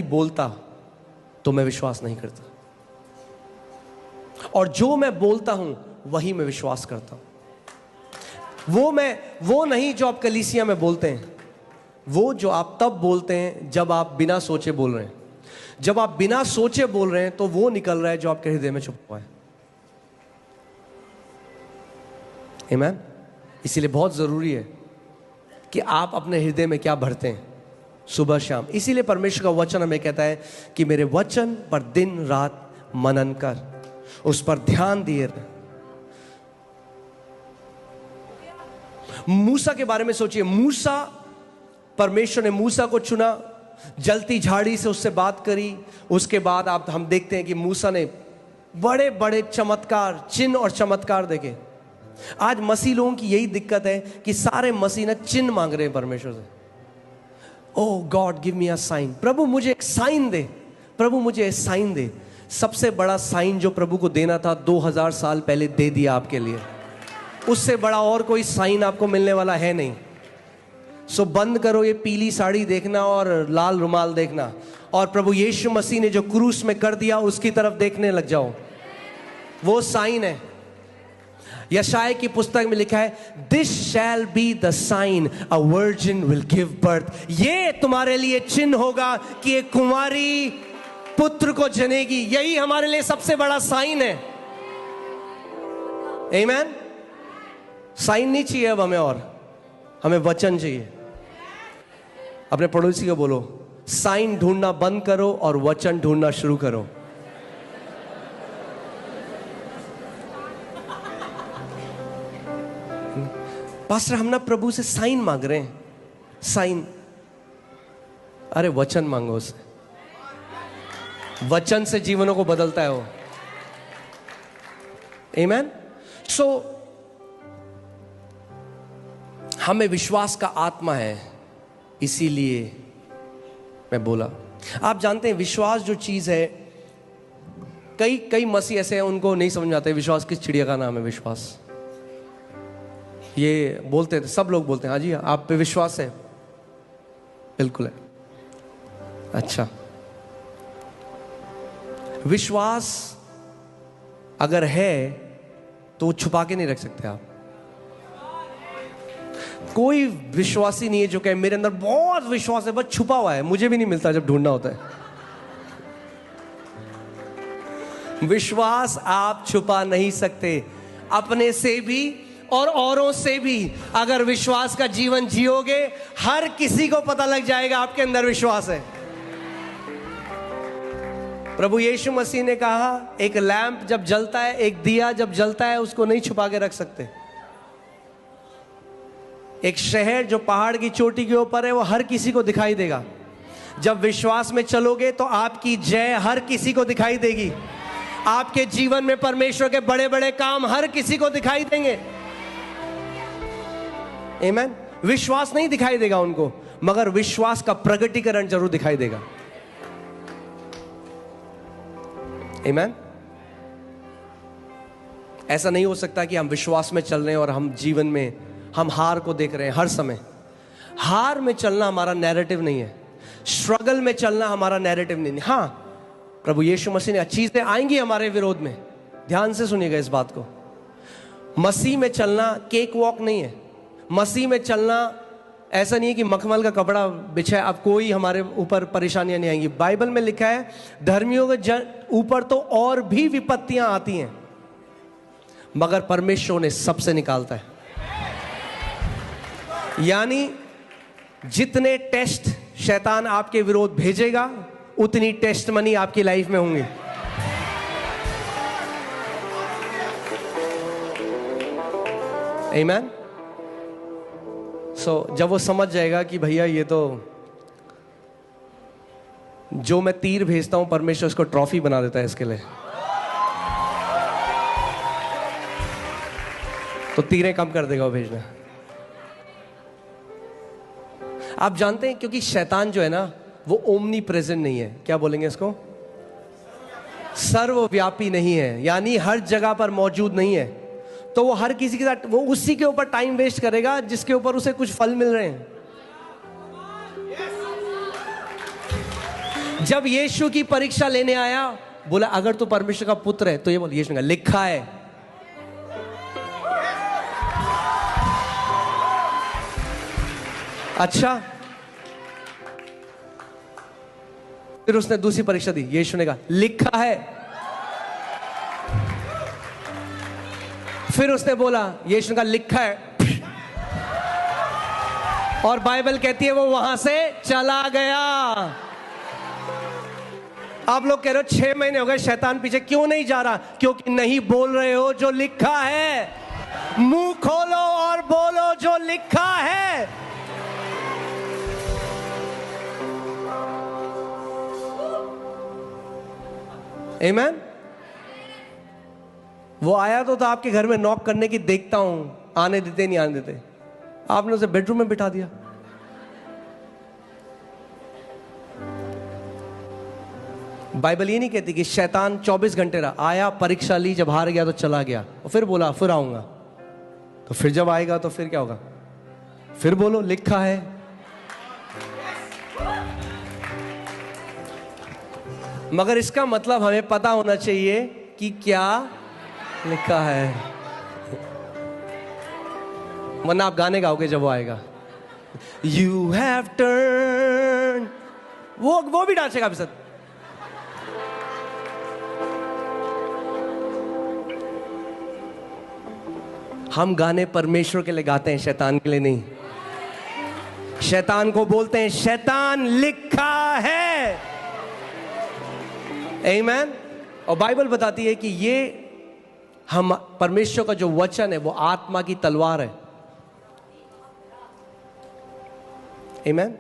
बोलता तो मैं विश्वास नहीं करता, और जो मैं बोलता हूं वही मैं विश्वास करता हूं। वो नहीं जो आप कलीसिया में बोलते हैं, वो जो आप तब बोलते हैं जब आप बिना सोचे बोल रहे हैं। जब आप बिना सोचे बोल रहे हैं तो वो निकल रहा है जो आपके हृदय में छुपा है। आमीन। इसीलिए बहुत जरूरी है कि आप अपने हृदय में क्या भरते हैं सुबह शाम। इसीलिए परमेश्वर का वचन हमें कहता है कि मेरे वचन पर दिन रात मनन कर, उस पर ध्यान दिए रहे। मूसा के बारे में सोचिए। मूसा, परमेश्वर ने मूसा को चुना, जलती झाड़ी से उससे बात करी। उसके बाद हम देखते हैं कि मूसा ने बड़े बड़े चमत्कार, चिन्ह और चमत्कार देखे। आज मसीह लोगों की यही दिक्कत है कि सारे मसीह ना चिन्ह मांग रहे हैं परमेश्वर से। Oh God give me a sign, प्रभु मुझे एक साइन दे, प्रभु मुझे एक साइन दे। सबसे बड़ा साइन जो प्रभु को देना था 2000 साल पहले दे दिया आपके लिए। उससे बड़ा और कोई साइन आपको मिलने वाला है नहीं। सो बंद करो ये पीली साड़ी देखना और लाल रुमाल देखना, और प्रभु यीशु मसीह ने जो क्रूस में कर दिया उसकी तरफ देखने लग जाओ। वो साइन है। यशायाह की पुस्तक में लिखा है, this shall be the sign, a virgin will give birth. ये तुम्हारे लिए चिन्ह होगा कि एक कुंवारी पुत्र को जनेगी। यही हमारे लिए सबसे बड़ा साइन है। आमीन। साइन नहीं चाहिए अब हमें, और हमें वचन चाहिए। अपने पड़ोसी को बोलो, साइन ढूंढना बंद करो और वचन ढूंढना शुरू करो। पास्टर हम ना प्रभु से साइन मांग रहे हैं। साइन, अरे वचन मांगो उससे। वचन से जीवनों को बदलता है वो। आमीन। सो हमें विश्वास का आत्मा है, इसीलिए मैं बोला। आप जानते हैं विश्वास जो चीज है, कई मसीह ऐसे हैं उनको नहीं समझ में आता है विश्वास किस चिड़िया का नाम है। विश्वास ये बोलते थे, सब लोग बोलते हैं हाँ जी आप पे विश्वास है, बिल्कुल है। अच्छा, विश्वास अगर है तो छुपा के नहीं रख सकते आप। कोई विश्वासी नहीं है जो कहे मेरे अंदर बहुत विश्वास है, बस छुपा हुआ है, मुझे भी नहीं मिलता जब ढूंढना होता है। विश्वास आप छुपा नहीं सकते, अपने से भी और औरों से भी। अगर विश्वास का जीवन जियोगे, हर किसी को पता लग जाएगा आपके अंदर विश्वास है। प्रभु यीशु मसीह ने कहा, एक लैंप जब जलता है, एक दिया जब जलता है, उसको नहीं छुपा के रख सकते। एक शहर जो पहाड़ की चोटी के ऊपर है, वो हर किसी को दिखाई देगा। जब विश्वास में चलोगे तो आपकी जय हर किसी को दिखाई देगी। आपके जीवन में परमेश्वर के बड़े बड़े काम हर किसी को दिखाई देंगे। आमीन। विश्वास नहीं दिखाई देगा उनको, मगर विश्वास का प्रगटीकरण जरूर दिखाई देगा। आमीन। ऐसा नहीं हो सकता कि हम विश्वास में चल रहे हैं और हम जीवन में हम हार को देख रहे हैं हर समय। हार में चलना हमारा नैरेटिव नहीं है, स्ट्रगल में चलना हमारा नैरेटिव नहीं है। हाँ, प्रभु यीशु मसीह ने चीजें आएंगी हमारे विरोध में, ध्यान से सुनिएगा इस बात को। मसीह में चलना केक वॉक नहीं है। मसीह में चलना ऐसा नहीं है कि मखमल का कपड़ा बिछा है, अब कोई हमारे ऊपर परेशानियां नहीं आएंगी। बाइबल में लिखा है, धर्मियों के ऊपर तो और भी विपत्तियां आती हैं, मगर परमेश्वर ने सबसे निकालता है। यानी जितने टेस्ट शैतान आपके विरोध भेजेगा, उतनी टेस्ट मनी आपकी लाइफ में होंगी। आमीन। सो जब वो समझ जाएगा कि भैया ये तो जो मैं तीर भेजता हूं, परमेश्वर उसको ट्रॉफी बना देता है इसके लिए, तो तीरें कम कर देगा वो भेजना। आप जानते हैं, क्योंकि शैतान जो है ना, वो ओमनी प्रेजेंट नहीं है। क्या बोलेंगे इसको? सर्वव्यापी नहीं है, यानी हर जगह पर मौजूद नहीं है। तो वो हर किसी के साथ, वो उसी के ऊपर टाइम वेस्ट करेगा जिसके ऊपर उसे कुछ फल मिल रहे हैं। जब यीशु की परीक्षा लेने आया, बोला अगर तू परमेश्वर का पुत्र है तो ये बोल, यीशु ने कहा लिखा है। अच्छा, फिर उसने दूसरी परीक्षा दी, यीशु ने कहा लिखा है। फिर उसने बोला, यीशु ने कहा लिखा है, और बाइबल कहती है वो वहां से चला गया। आप लोग कह रहे हो 6 महीने हो गए शैतान पीछे क्यों नहीं जा रहा? क्योंकि नहीं बोल रहे हो जो लिखा है। मुंह खोलो और बोलो जो लिखा है। आमीन। वो आया तो था आपके घर में नॉक करने की, देखता हूं आने देते नहीं आने देते, आपने उसे बेडरूम में बिठा दिया। बाइबल ये नहीं कहती कि शैतान 24 घंटे रहा, आया परीक्षा ली, जब हार गया तो चला गया, और फिर बोला फिर आऊंगा। तो फिर जब आएगा तो फिर क्या होगा? फिर बोलो लिखा है। मगर इसका मतलब हमें पता होना चाहिए कि क्या लिखा है, वरना आप गाने गाओगे जब वो आएगा। You have turned, वो भी डांसेगा आपके साथ। हम गाने परमेश्वर के लिए गाते हैं, शैतान के लिए नहीं। शैतान को बोलते हैं शैतान लिखा है। आमीन। और बाइबल बताती है कि ये हम परमेश्वर का जो वचन है वो आत्मा की तलवार है। आमीन।